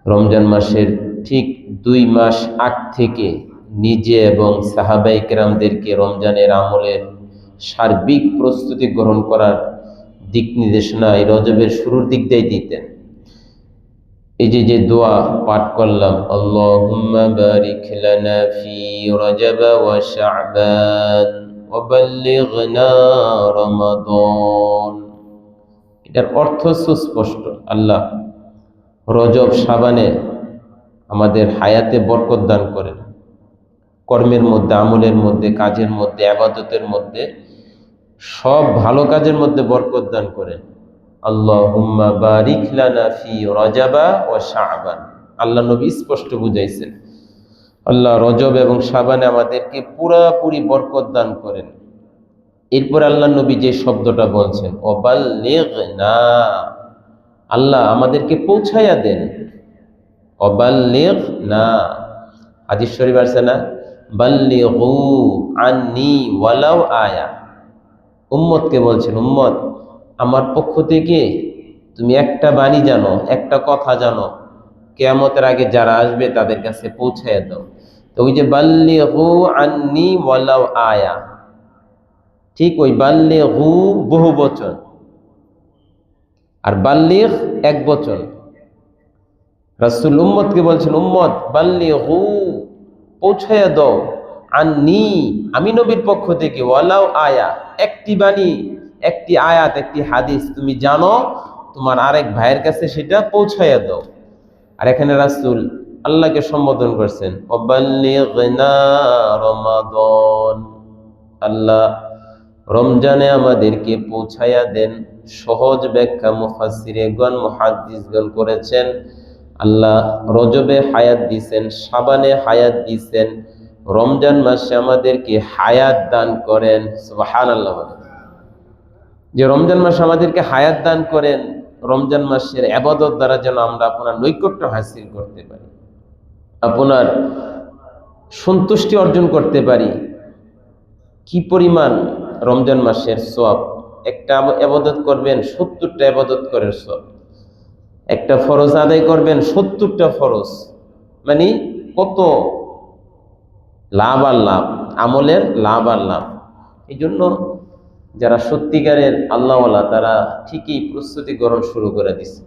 রমজান মাসের ঠিক 2 মাস আগ থেকে নিজে এবং সাহাবায়ে কেরামদেরকে রমজানের আমলের সার্বিক প্রস্তুতি গ্রহণ করার দিক নির্দেশনা এই রজবের শুরুর দিক দিয়ে দিতেন। এই যে দোয়া পাঠ করলাম, আল্লাহুম্মা বারিক লানা ফি রজব ওয়া শাবান ওয়া বাল্লিগনা রমাদান, এটার অর্থ সুস্পষ্ট। আল্লাহ রজব শাবানে আমাদের হায়াতে বরকত দান করেন, কর্মের মধ্যে, আমলের মধ্যে, কাজের মধ্যে, ইবাদতের মধ্যে, সব ভালো কাজের মধ্যে বরকত দান করেন। আল্লাহুম্মা বারিক লানা ফি রজবা ওয়া শাবান, আল্লাহ নবী স্পষ্ট বুঝাইছেন আল্লাহ রজব এবং শাবানে আমাদেরকে পুরাপুরি বরকত দান করেন। এরপর আল্লাহ নবী যে শব্দটা বলছেন, ওয়াবাল্লিগনা, আল্লাহ আমাদেরকে পৌঁছাইয়া দেন। ওয়াবাল্লিগনা, হাদিস শরীফ আছে না, বাল্লিগু আন্নি ওয়ালাউ আয়া, উম্মতকে বলছেন, উম্মত আমার পক্ষ থেকে তুমি একটা বাণী জানো, একটা কথা জানো, কিয়ামতের আগে যারা আসবে তাদের কাছে পৌঁছাইয়া দাও। তো ওই যে বাল্লিগু আন্নি ওয়ালাউ আয়া, ঠিক ওই বাল্লিগু বহু বচন আর বাল্লিগ এক বচন। রাসূল উম্মতকে বলছেন, উম্মত বাল্লিগু, পৌঁছাইয়া দাও, আন্নি, আমি নবীর পক্ষ থেকে, ওয়ালাউ আয়া, একটি বাণী, একটি আয়াত, একটি হাদিস তুমি জানো, তোমার আরেক ভাইয়ের কাছে সেটা পৌঁছাইয়া দাও। আর এখানে রাসূল আল্লাহকে সম্বোধন করছেন, ওয়াবাল্লিগনা রমাদান, আল্লাহ রমজানে আমাদেরকে পৌঁছাইয়া দেন। সহজ ব্যাখ্যা মুফাসসিরগণ, মুহাদ্দিসগণ করেছেন, আল্লাহ রজবে হায়াত দিয়েছেন, শাবানে হায়াত দিয়েছেন, রমজান মাসে আমাদেরকে হায়াত দান করেন। সুবহানাল্লাহ, যে রমজান মাসে আমাদেরকে হায়াত দান করেন, রমজান মাসের ইবাদত দ্বারা যেন আমরা আপনার নৈকট্য হাসিল করতে পারি, আপনার সন্তুষ্টি অর্জন করতে পারি। কি পরিমাণ রমজান মাসের সওয়াব! একটা ইবাদত করবেন 70টা ইবাদত করার সওয়াব, একটা ফরজ আদায় করবেন 70টা ফরজ, মানে কত লাভ আর লাভ, আমলের লাভ আর লাভ। এই জন্য যারা সত্যিকারের আল্লাহওয়ালা তারা ঠিকই প্রস্তুতি গ্রহণ শুরু করে দিচ্ছে।